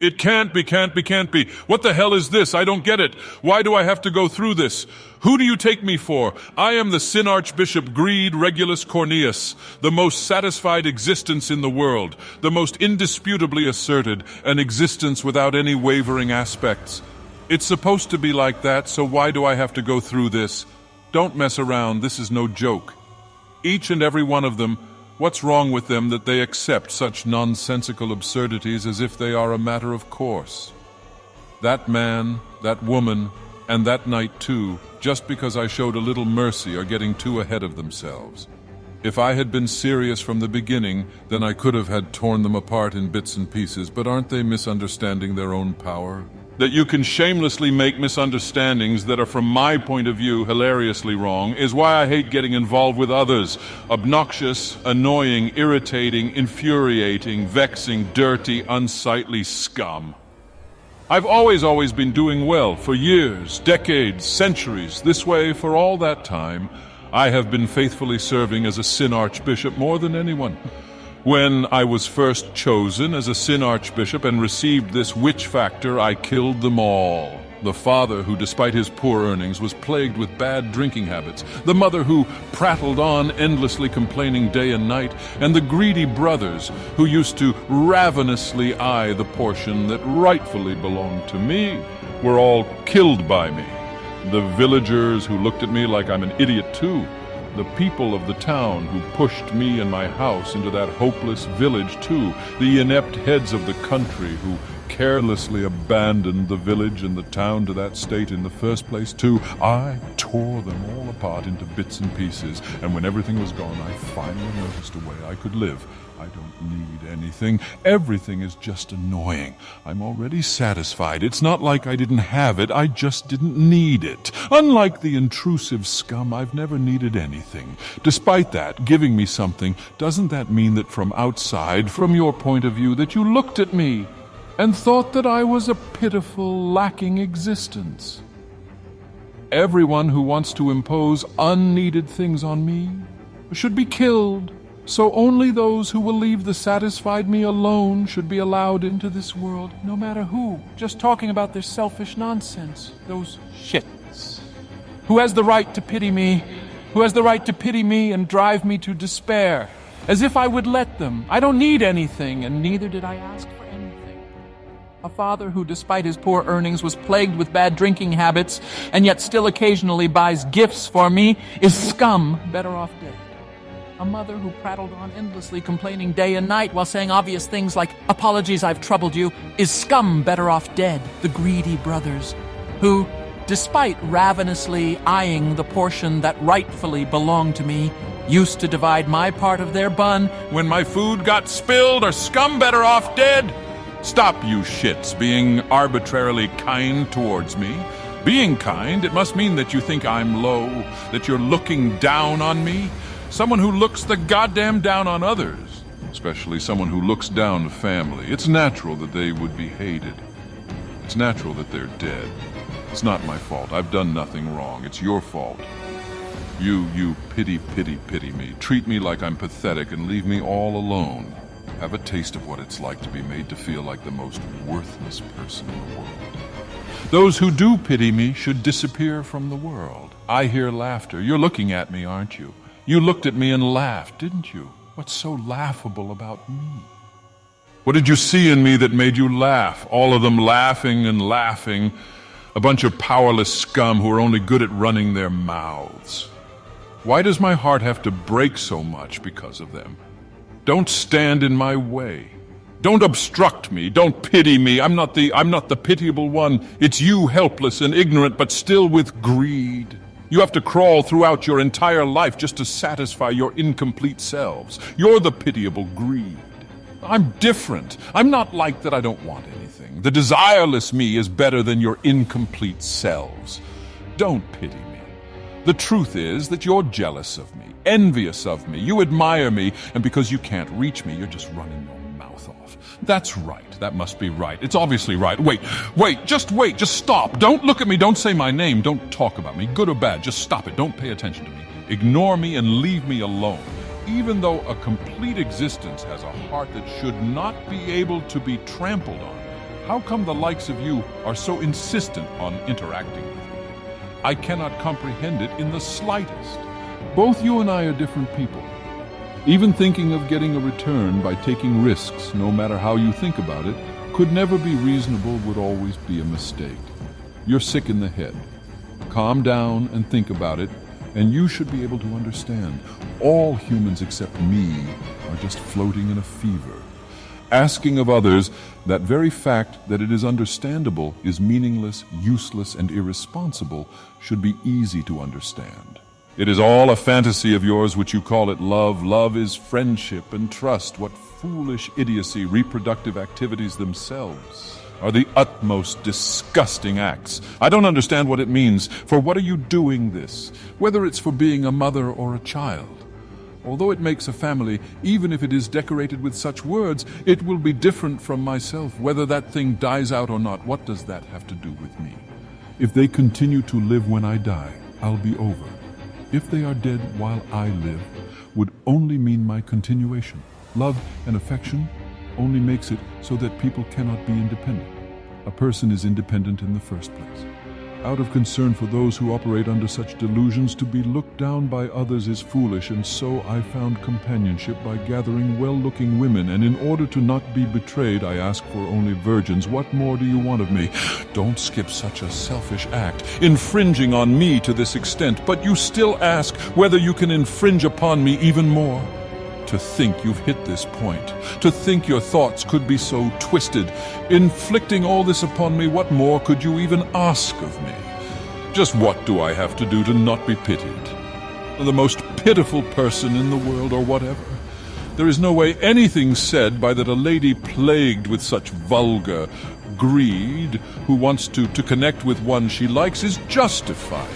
It can't be. What the hell is this? I don't get it. Why do I have to go through this? Who do you take me for? I am the Sin Archbishop Greed Regulus Corneas, the most satisfied existence in the world, the most indisputably asserted, an existence without any wavering aspects. It's supposed to be like that, so why do I have to go through this? Don't mess around, this is no joke. Each and every one of them, what's wrong with them that they accept such nonsensical absurdities as if they are a matter of course? That man, that woman, and that night too, just because I showed a little mercy, are getting too ahead of themselves. If I had been serious from the beginning, then I could have had torn them apart in bits and pieces, but aren't they misunderstanding their own power? That you can shamelessly make misunderstandings that are, from my point of view, hilariously wrong, is why I hate getting involved with others. Obnoxious, annoying, irritating, infuriating, vexing, dirty, unsightly scum. I've always been doing well for years, decades, centuries. This way, for all that time, I have been faithfully serving as a Sin Archbishop more than anyone. When I was first chosen as a Sin Archbishop and received this witch factor, I killed them all. The father who, despite his poor earnings, was plagued with bad drinking habits. The mother who prattled on, endlessly complaining day and night. And the greedy brothers who used to ravenously eye the portion that rightfully belonged to me were all killed by me. The villagers who looked at me like I'm an idiot too. The people of the town who pushed me and my house into that hopeless village too. The inept heads of the country who carelessly abandoned the village and the town to that state in the first place too. I tore them all apart into bits and pieces, and when everything was gone, I finally noticed a way I could live. I don't need anything. Everything is just annoying. I'm already satisfied. It's not like I didn't have it. I just didn't need it. Unlike the intrusive scum, I've never needed anything. Despite that, giving me something, doesn't that mean that from outside, from your point of view, that you looked at me and thought that I was a pitiful, lacking existence? Everyone who wants to impose unneeded things on me should be killed. So only those who will leave the satisfied me alone should be allowed into this world, no matter who. Just talking about their selfish nonsense, those shits. Who has the right to pity me? Who has the right to pity me and drive me to despair? As if I would let them. I don't need anything, and neither did I ask for anything. A father who, despite his poor earnings, was plagued with bad drinking habits, and yet still occasionally buys gifts for me, is scum, better off dead. A mother who prattled on endlessly, complaining day and night while saying obvious things like, "Apologies, I've troubled you," is scum, better off dead. The greedy brothers who, despite ravenously eyeing the portion that rightfully belonged to me, used to divide my part of their bun when my food got spilled, are scum, better off dead. Stop, you shits, being arbitrarily kind towards me. Being kind, it must mean that you think I'm low, that you're looking down on me. Someone who looks the goddamn down on others, especially someone who looks down to family. It's natural that they would be hated. It's natural that they're dead. It's not my fault. I've done nothing wrong. It's your fault. You pity me. Treat me like I'm pathetic and leave me all alone. Have a taste of what it's like to be made to feel like the most worthless person in the world. Those who do pity me should disappear from the world. I hear laughter. You're looking at me, aren't you? You looked at me and laughed, didn't you? What's so laughable about me? What did you see in me that made you laugh? All of them laughing and laughing. A bunch of powerless scum who are only good at running their mouths. Why does my heart have to break so much because of them? Don't stand in my way. Don't obstruct me. Don't pity me. I'm not the pitiable one. It's you, helpless and ignorant, but still with greed. You have to crawl throughout your entire life just to satisfy your incomplete selves. You're the pitiable greed. I'm different. I'm not like that. I don't want anything. The desireless me is better than your incomplete selves. Don't pity me. The truth is that you're jealous of me, envious of me. You admire me, and because you can't reach me, you're just running your mouth off. That's right. That must be right. It's obviously right. Wait, just stop. Don't look at me. Don't say my name. Don't talk about me, good or bad. Just stop it. Don't pay attention to me. Ignore me and leave me alone. Even though a complete existence has a heart that should not be able to be trampled on, How come the likes of you are so insistent on interacting with me? I cannot comprehend it in the slightest. Both you and I are different people. Even thinking of getting a return by taking risks, no matter how you think about it, could never be reasonable, would always be a mistake. You're sick in the head. Calm down and think about it, and you should be able to understand. All humans except me are just floating in a fever. Asking of others that very fact that it is understandable is meaningless, useless, and irresponsible should be easy to understand. It is all a fantasy of yours which you call it love. Love is friendship and trust. What foolish idiocy! Reproductive activities themselves are the utmost disgusting acts. I don't understand what it means. For what are you doing this? Whether it's for being a mother or a child. Although it makes a family, even if it is decorated with such words, it will be different from myself. Whether that thing dies out or not, what does that have to do with me? If they continue to live when I die, I'll be over. If they are dead while I live, would only mean my continuation. Love and affection only makes it so that people cannot be independent. A person is independent in the first place. Out of concern for those who operate under such delusions, to be looked down by others is foolish, and so I found companionship by gathering well-looking women, and in order to not be betrayed, I ask for only virgins. What more do you want of me? Don't skip such a selfish act, infringing on me to this extent, but you still ask whether you can infringe upon me even more. To think you've hit this point, to think your thoughts could be so twisted, inflicting all this upon me, what more could you even ask of me? Just what do I have to do to not be pitied? The most pitiful person in the world, or whatever. There is no way anything said by that a lady plagued with such vulgar greed, who wants to connect with one she likes, is justified.